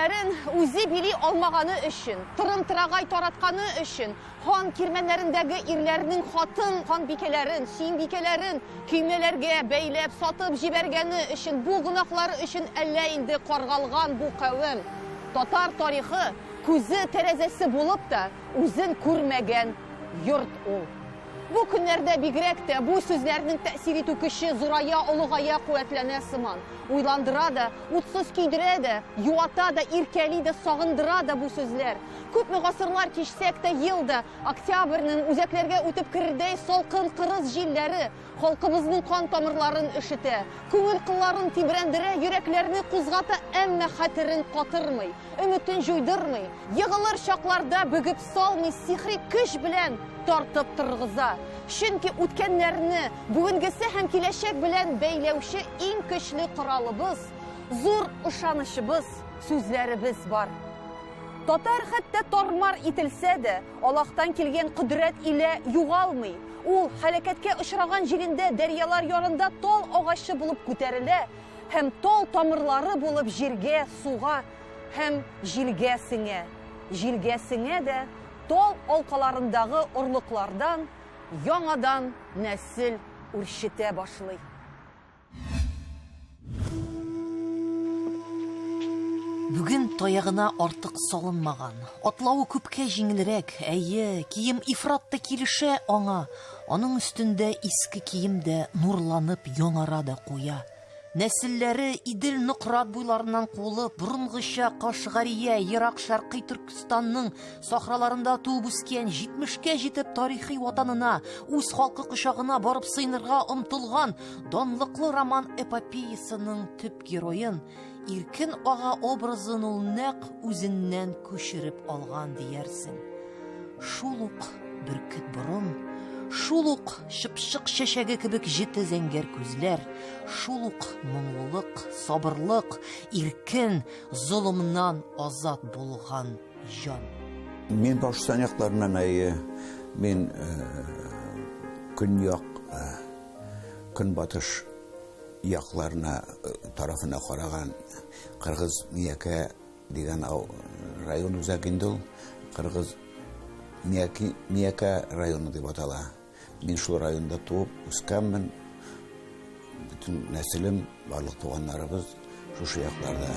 көннәрен үзе били алмаганы өчен, тырым-тырагай таратканы өчен, хан кирмәннәрендәге ирләрнең хан бикәләрен, син бикәләрен көймәләргә бәйләп сатып җибәргәне өчен, бу гынаһлары өчен әллә инде каргалган бу кавем. Татар тарихы күзе тәрәзәсе булып та үзен күрмәгән йорт ул. Бу көннәрдә бигрәк тә бу сүзләрнең тәэсир итү көче зурая, олыгая, куәтләнә сыман. Уйландыра да, утсыз көйдерә дә, юата да, иркәли дә, сагындыра да бу сүзләр. Күпме гасырлар кичсәк тә елда октябрьнең үзәкләргә үтеп керердәй салкын кырыс җилләре халкыбызның кан тамырларын ишетә, күңел кылларын тибрәндерә, йөрәкләрне кузгата, әмма хәтерен катырмый, өметен җуйдырмый, егылыр чакларда бөгеп салмый, сихри көч белән тартып торгыза. Чөнки үткәннәрне бүгенгесе һәм киләчәк белән бәйләүче иң көчле коралыбыз, зур ышанычыбыз, сүзләребез бар. Татар хәтта тармар ителсә дә, Аллаһтан килгән кодрәт илә югалмый. Ул һәлакәткә очраган җирендә дәрьялар ярында тал агачы булып күтәрелә, һәм тал тамырлары булып җиргә, суга һәм җилгә сеңә. Җилгә сеңә дә тал алкаларындагы орлыклардан яңадан нәсел үрчетә башлый. Бүген таягына артык салынмаган, атлавы күпкә җиңелрәк, әйе, кием ифратта килешә аңа, аның өстендә иске кием дә нурланып яңара да куя. Нәселләре Идел Нократ буйларыннан кулып, борынгыча Кашгария, ерак Шәрқи Түркстанның сахраларында туып үскән, 70-кә җитеп тарихи ватанына, үз халкы кочагына барып сыйнырга омтылган данлыклы роман эпопеясының төп героен, Иркен ага образын ул нәкъ үзеннән күчереп алган диярсең. Шул ук бөркет борын, шул ук шыпшык чәчәге кебек җете зәңгәр күзләр, шул ук моңлылык, сабырлык, иркен, золымнан азат булган җан. Мин Башкортстан якларынан мин көньяк, көнбатыш якларына тарафына караган Кыргыз Мияка дигән район үзәк инде ул. Кыргыз Мияка районы дип атала. Мин шул районда туып үскәнмен. Bütün нәселем, барлык туганнарыбыз шушы якларда.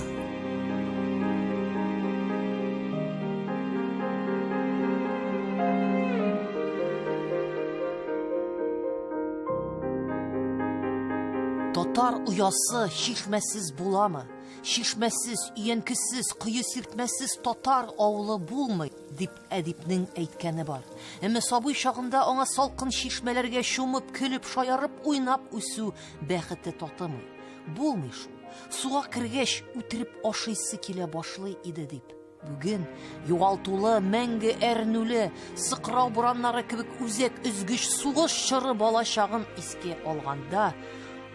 Татар уясы шишмәсез буламы? Шишмәсез, өянкесез, кыю сиртмәсез татар авылы булмый, дип әдипнең әйткәне бар. Әмма сабый чагында аңа салкын шишмәләргә чумып, көлеп, шаярып, уйнап үсү бәхете татымый. Булмый шул. Суга кергәч, үтереп ашыйсы килә башлый иде дип. Бүген югалтулы, мәңге әрнүле, сыкрау бураннары кебек үзәк өзгеч сугыш чыры балачагын искә алганда,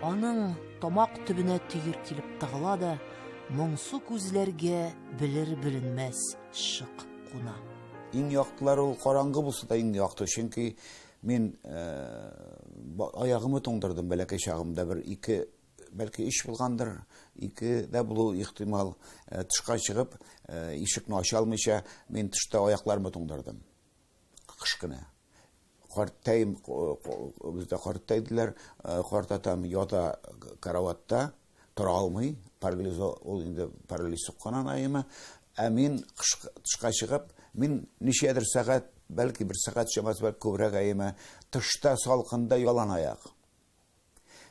аның тамак төбенә төер килеп тыгыла да, моңсу күзләргә белер-беленмәс шык куна. Иң яктылары ул караңгы булса да иң якты, чөнки мин аягымы тоңдырдым бәләкәй чагымда, ике, бәлки 3 булгандыр, 2 дә булу ихтимал, тышка чыгып, ишекне ача алмыйча, мин тышта аякларымы тоңдырдым. Кышкыны. Картайым, бездә картайдылар, картатам ята караватта, тора алмый, парализ ул инде парализ сукканан айыма, мин тышка чыгып, мин ничәдер сәгать, бәлки 1 сәгать чамасы бар күбрәк айыма, тышта салкында ялан аяк.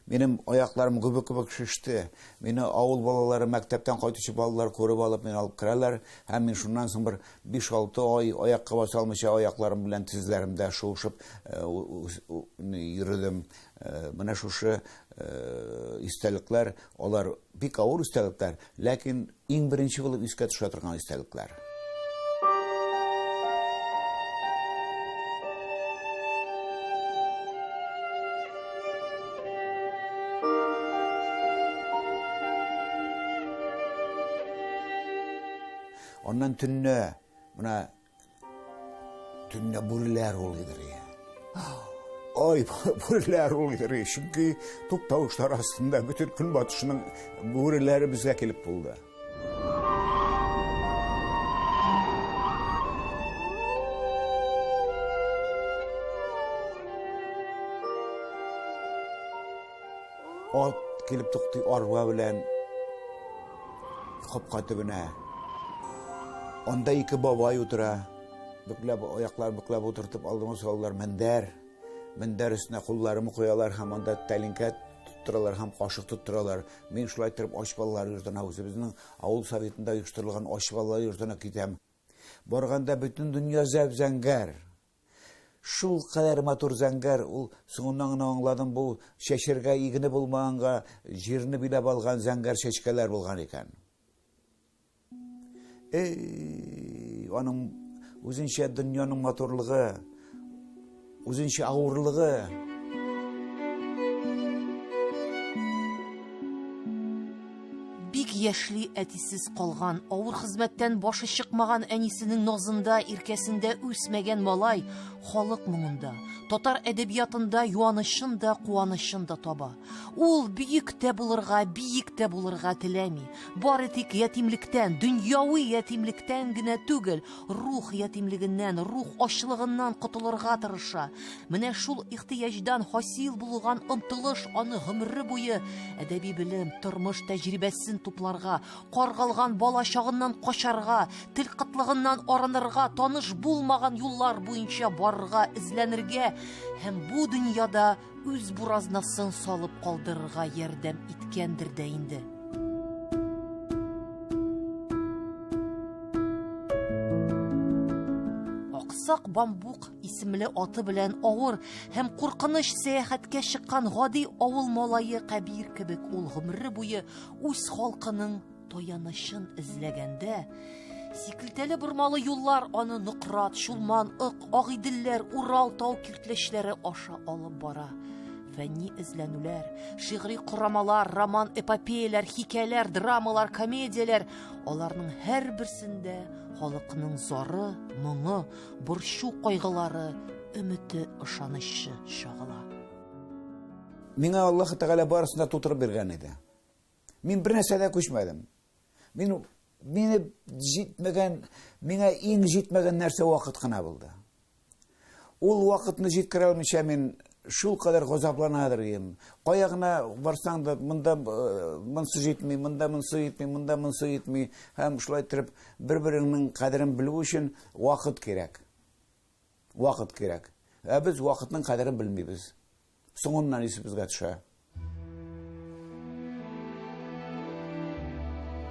Минем аякларым күбек шиште. Мине авыл балалары, мәктәптән кайтучы балалар күреп алып, мин алып керәләр, һәм мин шуннан соң бер 5-6 ай аякка баса алмыйча аякларым белән тизләремдә шуышып йөрдем. Менә шушы истәлекләр, алар бик авыр истәлекләр, ләкин иң беренче булып искә төшә торган истәлекләр. Ondan tünne, buna tünne buriler oluyor ya. Ay buriler oluyor. Çünkü top tavuşlar aslında bütün gün batışının burileri bize gelip buldu. Ot kelip tukti arba bilen kapka tübüne. Onda iki babay otura. Ayaklar büklep oturtup aldığımız sallar mender. Mender üstüne kullarımı koyalar. Hem onda telinket tutturalar, hem kaşık tutturalar. Men şulay tırıp aşballar yurtuna. Bizning avul sovetinde uyuşturulgan aşballar yurtuna gitem. Borganda bütün dünya zevzengar. Şul kadar motor zangar, ul soňundan anladım bu şeşirge igini bulmağanga, jirini bilep algan zangar şeşkeler bolgan eken. Onun uzunşa dünyanın motorluğu, uzunşa ağırlığı. Бик яшьли әтисез калган, авыр хезмәттән башы чыкмаган әнисенең назында, иркәсендә үсмәгән малай халык моңында, татар әдәбиятында юанышын да, куанышын да таба. Ул бийектә булырга теләми. Бары тик ятимлектән, дөньяви ятимлектән генә түгел, рух ятимлегеннән, рух ачлыгыннан котылырга тырыша. Менә шул ихтияҗдан хасил булган омтылыш аны гомере буе әдәби белем, тормыш тәҗрибәсен тупларга, каргалган бала чагыннан качарга, тел кытлыгыннан арынырга, таныш булмаган юллар буенча барырга, изләнергә һәм бу дөньяда үз буразнасын салып калдырырга ярдәм иткәндер дә инде. Аксак бамбук исемле аты белән авыр һәм куркыныч сәяхәткә чыккан гади авыл малае Кәбир кебек ул гомере буе үз халкының таянычын эзләгәндә, сикелтәле бормалы юллар аны Нократ, Чулман, Агыйделләр, Урал тау киртләчләре аша алып бара. Фәнни эзләнүләр, шигъри корамалар, роман, эпопеялар, хикәяләр, драмалар, комедияләр, аларның һәр берсендә халыкның зары, моңы, борчу кайгылары, өмете, ышанышы чагыла. Миңа Аллаһ Тәгалә барысында тутырып биргән иде. Мин бер нәрсәдә күчмәдем. Миңа иң җитмәгән нәрсә вакыт кына булды. Ул вакытны җиткерә алмыйча мин шул кадәр газапланадыр идем. Кая гына барсаң да монда монсы җитми, монда монсы җитми, монда монсы җитми. Һәм шулай итеп бер-береңнең кадерен белү өчен вакыт кирәк. Вакыт кирәк. Без вакытның кадерен белмибез. Соңыннан исебезгә төшә.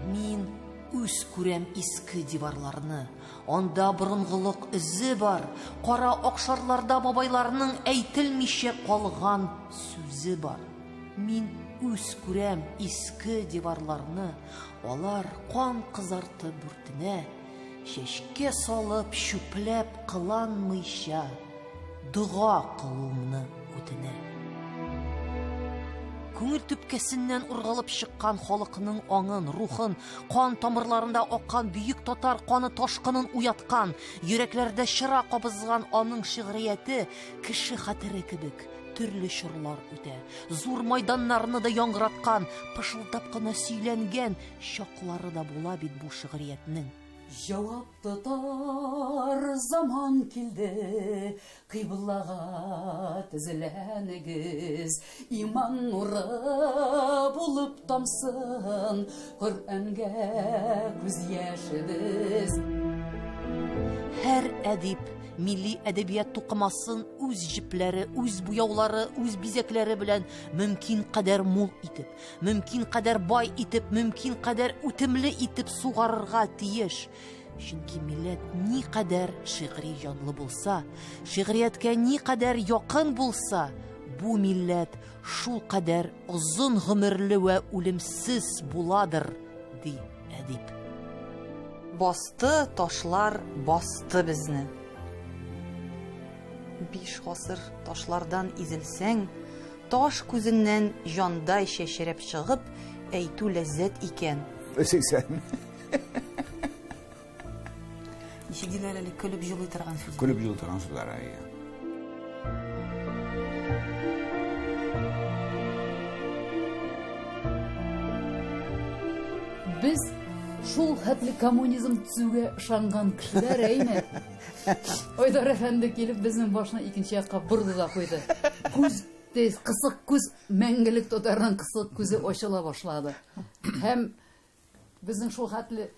Мин үз күрәм иске диварларны. Анда борынгылык изе бар. Кара акшарларда бабайларның әйтелмичә калган сүзе бар. Мин үз күрәм иске диварларны. Алар кан кызартып бүртенә, чәчкә салып чүпләп кыланмыйча дуга кылуымны үтенә. Күңел төпкәсеннән ургалып чыккан халыкның аңын, рухын, кан тамырларында аккан бөек татар каны ташкынын уяткан, йөрәкләрдә чыра кабызган аның шигърияте кеше хәтере кебек төрле чорлар үтә. Зур майданнарны да яңгыраткан, пышылдап кына сөйләнгән чаклары да була бит бу шигъриятның. Жауап тотар заман килде, кыйблага тезеләнегез, иман нуры булып тамсын, Коръәнгә күз яшебез. Һәр әдип милли әдәбият тукымасын үз җипләре, үз буяулары, үз бизәкләре белән мөмкин кадәр мул итеп, мөмкин кадәр бай итеп, мөмкин кадәр үтемле итеп сугарырга тиеш. Чөнки милләт ни кадәр шигъри җанлы булса, шигърияткә ни кадәр якын булса, бу милләт шул кадәр озын гомерле вә үлемсез буладыр, ди әдип. Басты ташлар, басты безне. 5 гасыр ташлардан изелсәң, таш күзеннән җандай шәшереп чыгып, әйтү ләззәт икән. 80. Ничегеләр әле көлеп җылый торган сүз. Көлеп җылтырган сүзләр. Без шул хәтле коммунизм төзүгә ышанган кешеләр әйме? Айдар әфәнде килеп безнең башына икенче якка борды да куйды. Күз Кысык күз мәңгелек тотарның кысык күзе ачыла башлады. Һәм безнең шул хәтле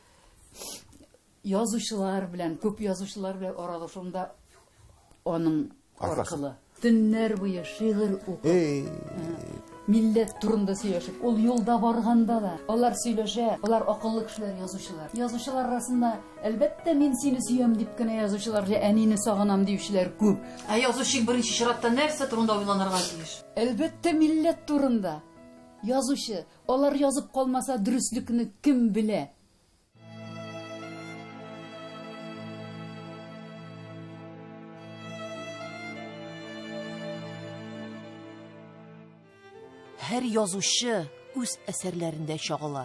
язучылар белән, күп язучылар белән аралашуында аның аркылы төннәр буе шигырь укып, милләт турында сөйләшеп, ул юлда барганда да алар сөйләшә, алар акыллы кешеләр, язучылар. Язучылар арасында әлбәттә мин сине сөям дип кенә язучылар, әнине сагынам диючеләр күп. Ә язучы беренче чиратта нәрсә турында уйланырга тиеш? Әлбәттә милләт турында. Язучы, алар язып калмаса дөреслекне кем белә? Һәр язучы үз әсәрләрендә чагыла.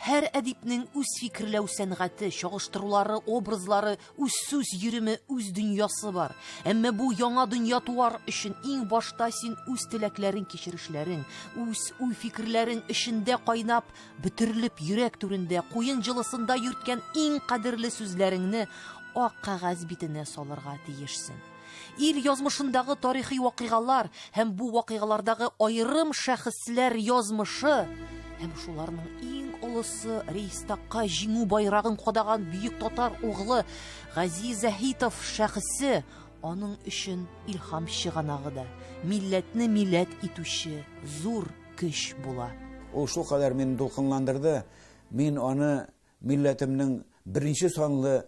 Һәр әдипнең үз фикерләү сәнгате, чагыштырулары, образлары, үз сүз йөреме, үз дөньясы бар. Әмма бу яңа дөнья туар өчен иң башта син үз теләкләрен, кичерешләрең, үз уй фикерләрең эчендә кайнап, бөтерелеп йөрәк түрендә, куен җылысында йөрткән иң кадерле сүзләреңне ак кагаз битенә салырга тиешсең. Ил язмышындагы тарихи вакыйгалар һәм бу вакыйгалардагы аерым шәхесләр язмышы һәм шуларның иң олысы Рейхстагка җиңү байрагын кадаган бөек татар угылы Гази Заһитов шәхесе аның өчен илһам чыганагы да, милләтне милләт итүче зур көч була. Ул шул кадәр мине дулкынландырды. Мин аны милләтемнең беренче санлы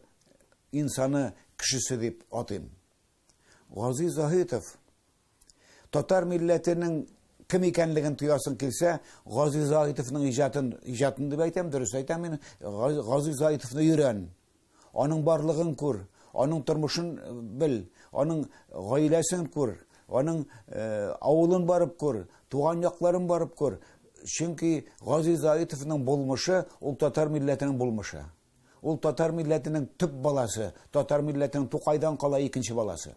инсаны, кешесе дип атыйм. Гази Заһитов татар милләтенең кем икәнлеген тоясың килсә, Гази Заһитовның иҗатын дип әйтәм, дөрес әйтәм мин. Гази Заһитовны өйрән. Аның барлыгын күр, аның тормышын бел, аның гаиләсен күр, аның авылын барып күр, туган якларын барып күр. Чөнки Гази Заһитовның булмышы ул татар милләтенең булмышы. Ул татар милләтенең төп баласы, татар милләтенең Тукайдан кала икенче баласы.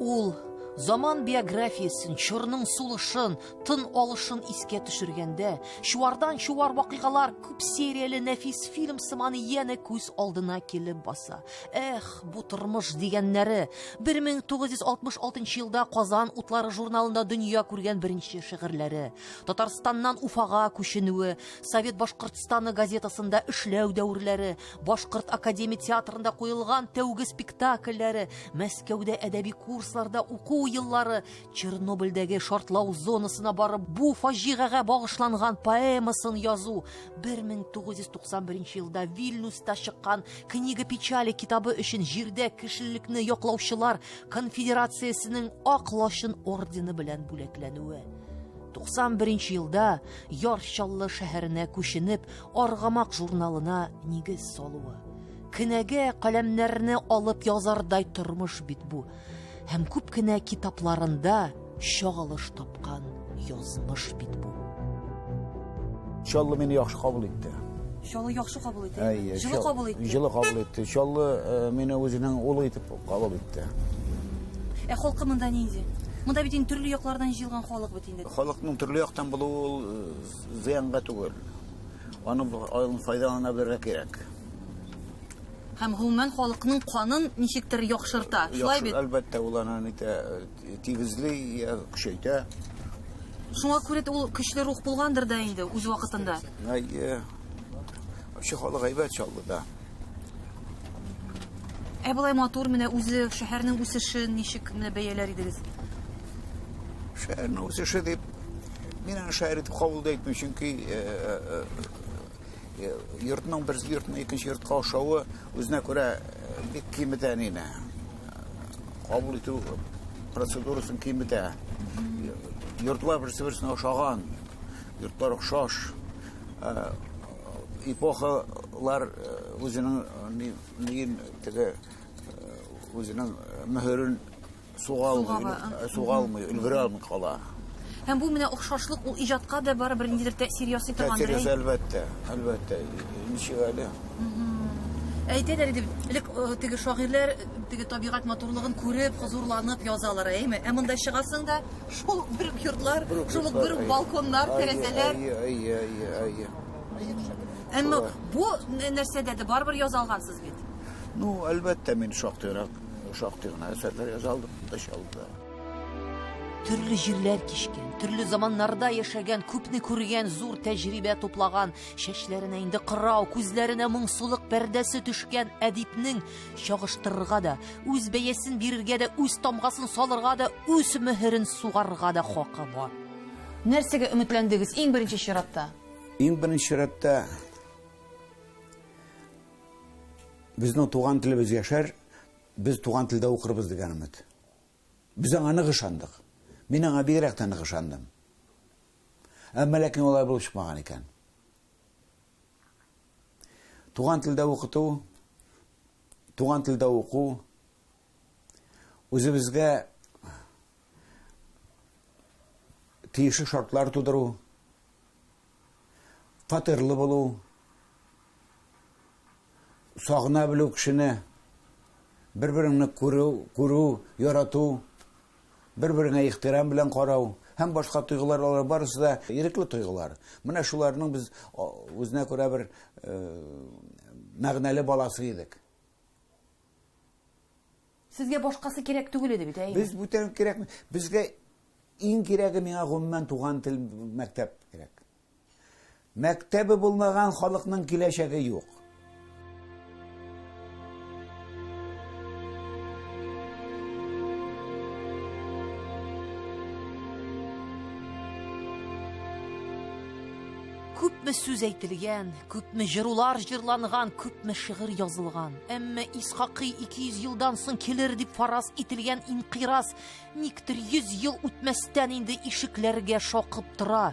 Ул заман биографиясын, чорның сулышын, тын алышын искә төшергәндә, чуардан-чуар вакыйгалар, күп серияле нәфис фильм сыманы яне күз алдына килеп баса. Эх, бу тормыш дигәннәре 1966 елда Казан утлары журналында дөнья күргән беренче шигырьләре, Татарстаннан Уфага күченүе, Совет Башкортстаны газетасында эшләү дәврләре, Башкорт академия театрында куелган тәүге спектакльләре, Мәскәүдә әдәби курсларда уку еллары, Чернобыльдәге шартлау зонасына барып, бу фаҗигагә багышланган поэмасын язу, 1991 елда Вильнюста чыккан Книга печали китабы өчен җирдә кешелекне яклаучылар конфедерациясенең ак лачын ордены белән бүләкләнүе. 91 елда Ярчаллы шәһәренә күченеп, Аргамак журналына нигез салуы. Кенәгә каләмнәрне алып язардай тормыш бит бу. Һәм күп кенә китапларында чагылыш тапкан язмыш бит бу. Чаллы мине яхшы кабул итте. Чаллы яхшы кабул итте. Җылы кабул итте. Җылы кабул итте. Чаллы мине үзенең улы итеп кабул итте. Халкы монда нинди? Монда бит төрле яклардан җыелган халык бит инде. Халыкның төрле яктан булуы зыянга түгел. Аны файдалана белергә кирәк. Һәм гомумән халыкның канын ничектер яхшырта. Шулай бит. Әлбәттә, ул аны тигезли, көчәйтә. Шуңа күрә ул көчле рух булгандыр да инде үз вакытында. Халык әйбәт Чаллыда. Булай матур менә үзе шәһәрнең үсешен ничек менә бәяләр идегез? Шәһәрнең үсеше дип мин аны шәһәр итеп кабул итмим, чөнки йортның бер йортның икенче йортка ашавы үзенә күрә бик кыйммәтле ине. Кабул итү процедурасын кыйммәтле. Йортлар берсе-берсенә ашаган, йортлар охшаш. Эпохалар үзенең үзенең мөһерен сугалмый, өлгерә алмый кала. Һәм бу менә охшашлык ул иҗатка да барыбер ниндидер тәэсир ясый торгандыр. Тәэсир әлбәттә. Ничек әле? Әйтәләр иде, теге шагыйрьләр теге табигать матурлыгын күреп, хозурланып язалар, әйме? Ә монда чыгасың да, шул бер йортлар, шул бер балконнар, тәрәзәләр. Әмма бу нәрсәдә дә барыбер язалгансыз бит. Әлбәттә, мин шактый гына әсәрләр язалдым да Чаллыда. Төрле җирләр кичкән, төрле заманнарда яшәгән, күпне күргән, зур тәҗрибә туплаган, чәчләренә инде кырау, күзләренә моңсулык пәрдәсе төшкән әдипнең чагыштырырга да, үз бәясен бирергә дә, үз тамгасын салырга да, үз мөһерен сугарга да хакы бар. Нәрсәгә өметләндегез иң беренче чиратта? Иң беренче чиратта безнең туган телебез яшәр, без туган телдә укырбыз дигән өмет. Без аңа нык ышандык. Мин аңа бигрәк тә нык ышандым. Әмма ләкин алай булып чыкмаган икән. Туган телдә укыту, туган телдә уку үзебезгә тиешле шартлар тудыру, фатирлы булу, сагына белү кешене, бер-береңне күрү, ярату, бер-береңә ихтирам белән карау, һәм башка тойгылар алар барысы да ирекле тойгылар. Менә шуларның без үзенә күрә бер мәгънәле баласы идек. Сезгә башкасы кирәк түгел иде бит, әйе? Без бүтән кирәкме? Безгә иң кирәге миңа гомумән туган тел мәктәп кирәк. Мәктәбе булмаган халыкның киләчәге юк. Күпме сүз әйтелгән, күпме җырлар җырланган, күпме шигырь язылган. Әмма Исхакый 200 елдан соң килер дип фараз ителгән инкыйраз никтер 100 ел үтмәстән инде ишекләргә шакып тора.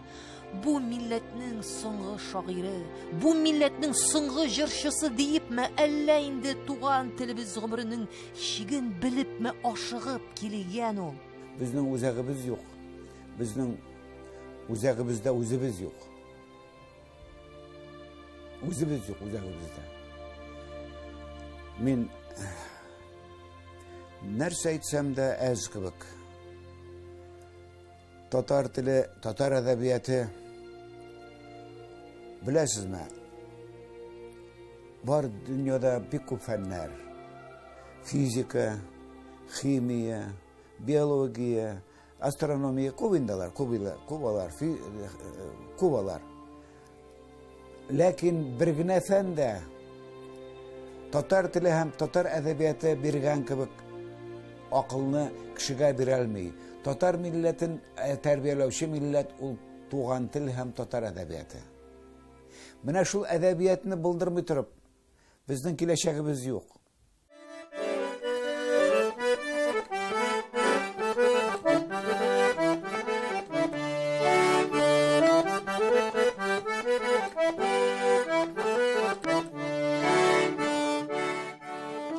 Бу милләтнең соңгы шагыйре, бу милләтнең соңгы җырчысы диепме, әллә инде туган телебез гомеренең чиген белепме ашыгып килгән ул? Безнең үзәгебез юк. Безнең үзәгебездә үзебез юк. Үзебез юк үзәгебездә. Мин нәрсә әйтсәм дә әз кебек. Татар теле, татар әдәбияты беләсезме? Бар дөньяда бик күп фәннәр. Физика, химия, биология, астрономия күбиндалар, күбалар. Ләкин бер генә фәндә татар теле һәм татар әдәбияты биргән кебек акылны кешегә бирә алмый. Татар милләтен тәрбияләүче милләт ул туган тел һәм татар әдәбияты. Менә шул әдәбиятны булдырмый торып, безнең киләчәгебез юк.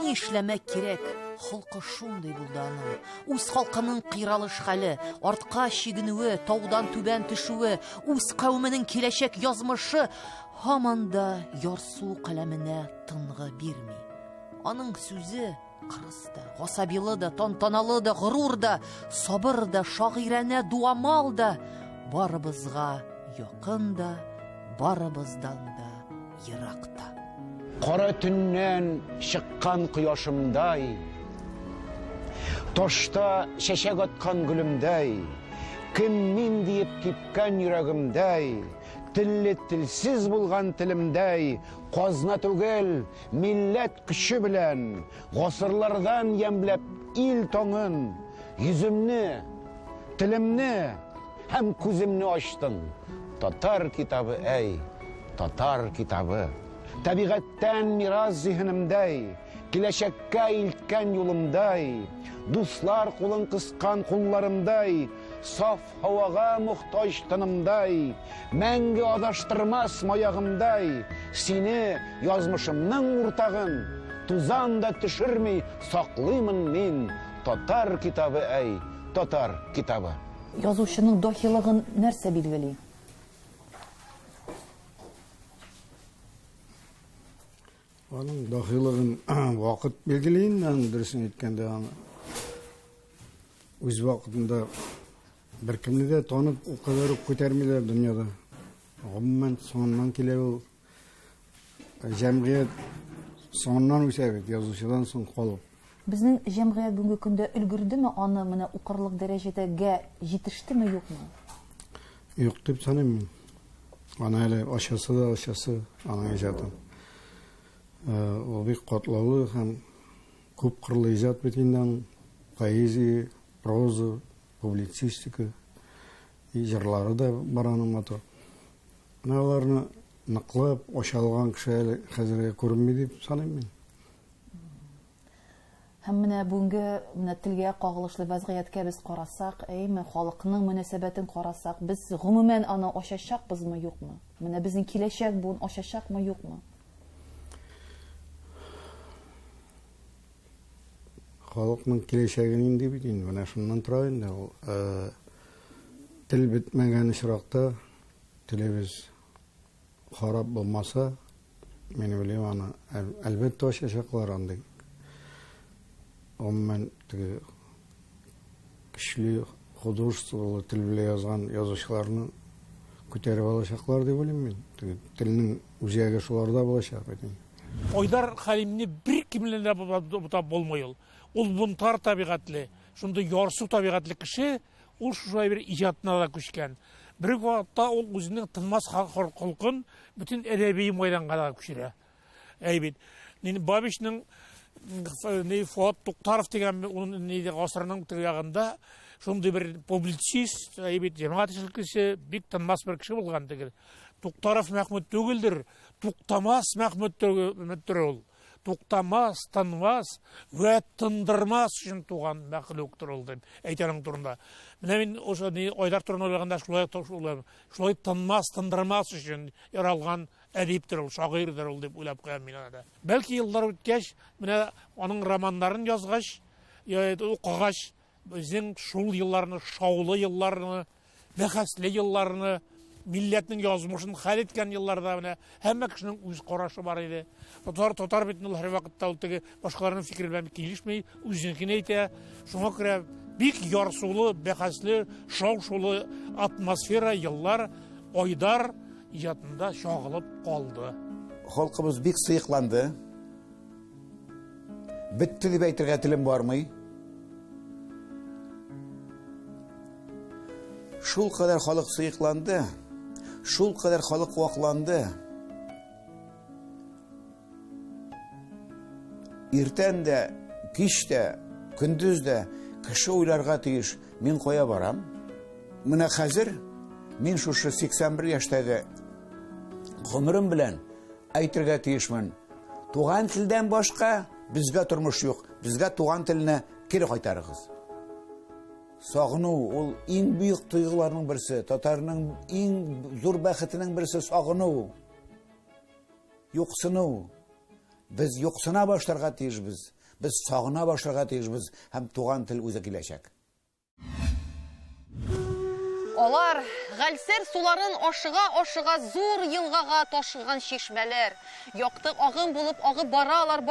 Эшләмәк кирәк. Халкы шундый булды аның. Үз халкының кыйралыш хәле, артка чигенүе, таудан түбән төшүе, үз кавеменең киләчәк язмышы һаман да ярсу каләменә тынгы бирми. Аның сүзе кырыс да, гасабилы да, тантаналы да, горур да, сабыр да, шагыйрәнә дуамал да, барыбызга якын да, барыбыздан да еракта. Кара төннән чыккан кояшымдай, ташта чәчәк аткан гөлемдәй, кем мин диеп кипкән йөрәгемдәй, телле телсез булган телемдәй, казна түгел, милләт көче белән, гасырлардан ямләп ил таңын, йөземне, телемне һәм күземне ачтың. Татар китабы, әй, татар китабы. Табигатьтән мирас зиһенемдәй, киләчәккә илткән юлымдай, дуслар кулын кыскан кулларымдай, саф һавага мохтаҗ тынымдай, мәңге адаштырмас маягымдай, сине язмышымның уртагын тузан да төшерми саклыймын мин. Татар китабы, әй, татар китабы. Язучының дахилыгын нәрсә билгели? Аның дахилыгын вакыт белгилейин, дөресен әйткәндә, үз вакытында беркемне дә танып, у кадәр үк күтәрмиләр дөньяда. Гомумән соңыннан килә ул. Җәмгыять соңыннан үсә бит, язучыдан соң калып. Безнең җәмгыять бүгенге көндә өлгердеме аны менә укырлык дәрәҗәдәге җитештеме юкмы? Юк дип саныйм мин. Аны әле ашасы, аның иҗатын. Ул бик катлаулы һәм күп кырлы иҗат бит инде. Поэзия, проза, публицистика, җырлары да бар аның матур. Менә аларны ныклап ашалган кеше әле хәзергә күренми дип саныйм мин. Һәм менә бүгенге менә телгә кагылышлы вазгыятькә без карасак, халыкның мөнәсәбәтен карасак, без гомумән аны ачачакбызмы, юкмы? Менә безнең киләчәк буын ачачакмы, юкмы? Халыкның киләчәген инде бит инде менә шуннан тора инде ул. Тел бетмәгән очракта телебез харап булмаса, мен уйлыйм аны әлбәттә ачачаклар андый. Гомумән теге көчле художестволы тел белән язган язучыларны күтәреп алачаклар дип уйлыйм мин. Теге телнең үзәге шуларда булачак бит. Айдар Халимне бер кимләр дә булмый ул. Ул бунтар табигатьле, шунда ярсу табигатьле кеше, ул шулай бер иҗатына да күчкән. Бер вакытта ул үзенең тынмас холкын бүтән әдәби мәйданга да күчерә. Әйбит. Бабичның Фуат Туктаров дигән гасырның ягында шундый бер публицист, җәмәгать эшлеклесе, бик тынмас бер кеше булган теге. Туктаров Мәхмүд түгелдер, Туктамас Мәхмүд ул. Туктамас, тынмас вә тындырмас өчен туган мәхлуктыр ул дип әйтәнең турында. Менә мин ошо Айдар турында уйлаганда шулай тынмас, тындырмас өчен яралган әдиптер ул, шагыйрьдер ул дип уйлап куям мин анда. Бәлки еллар үткәч, менә аның романнарын язгач, укыгач, безнең шул елларны, шаулы елларны, бәхәсле елларны, милләтнең язмышын хәл иткән елларда менә һәммә кешенең үз карашы бар иде. Тотар бит ул һәр вакытта ул теге башкаларның фикере белән килешми, үзенекен әйтә. Шуңа күрә бик ярсулы, бәхәсле, шау-шулы атмосфера еллар Айдар иҗатында чагылып калды. Халкыбыз бик сыйыкланды. Битте дип әйтергә телем бармый. Шул кадәр халык сыйыкланды, шул кадәр халык вакланды. Иртән дә, кич тә, көндез дә кеше уйларга тиеш, мин кая барам? Менә хәзер мин шушы 81 яшьтәге гомерем белән әйтергә тиешмен. Туган телдән башка безгә тормыш юк. Безгә туган телне кире кайтарыгыз. Сагыну ул иң бөек тойгыларның берсе, татарның иң зур бәхетенең берсе сагыну. Юксыну. Без юксына башларга тиешбез. Без сагына башларга тиешбез һәм туган тел үзе киләчәк. Алар гальсер суларын ашыга зур елгага ташыган чишмәләр. Яктык агым булып агып баралар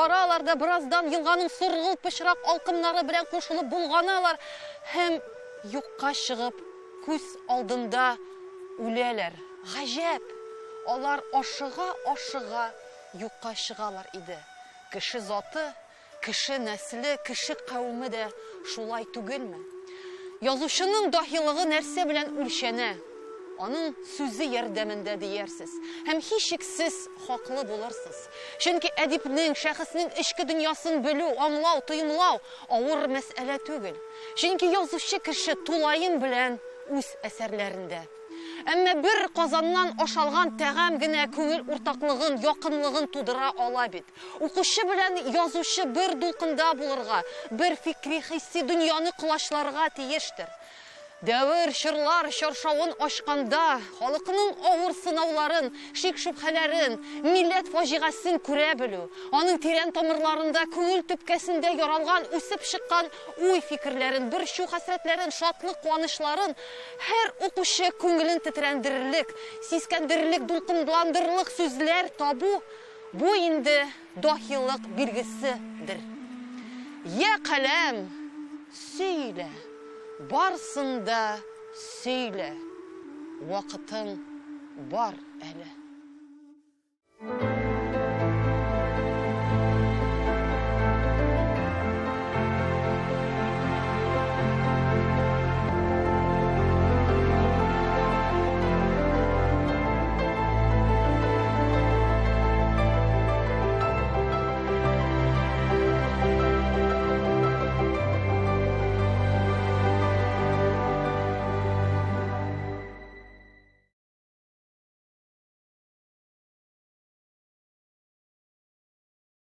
да бераздан елганың сыргылт пычрак алкымнары белән кушылып булганалар һәм юкка чыгып күз алдында үләләр. Гаҗәп. Алар ашыга юкка чыгалар иде. Кеше заты, кеше нәсле, кеше кавымы да шулай түгелме? Язучының дahilыгы нәрсә белән үлчәнә? Аның сүзе ярдәмендә диярсез. Һәм һичшиксез хаклы булырсыз. Чөнки әдипнең, шәхеснең эчке дөньясын белү, аңлау, тоемлау авыр мәсьәлә түгел. Чөнки язучы кеше тулайым белән үз әсәрләрендә. Әмма бер казаннан ашалган тәгам генә күңел уртаклыгын, якынлыгын тудыра ала бит. Укучы белән язучы бер дулкында булырга, бер фикри хисси дөньяны кылачларга тиештер. Дәвер чырлар чаршавын ачканда, халыкның авыр сынауларын, шик-шүбһәләрен, милләт фаҗигасын күрә белү, аның тирән тамырларында, күңел төпкәсендә яралган, үсеп чыккан уй фикерләрен, бер шу хәсрәтләрен, шатлык, куанышларын һәр укучы күңелен тетрәндерерлек, сискәндерерлек, дулкынландырырлык сүзләр табу бу инде дahilык билгеседер. Я каләм, сөйлә. Барсында сөйлә, вакытың бар әле.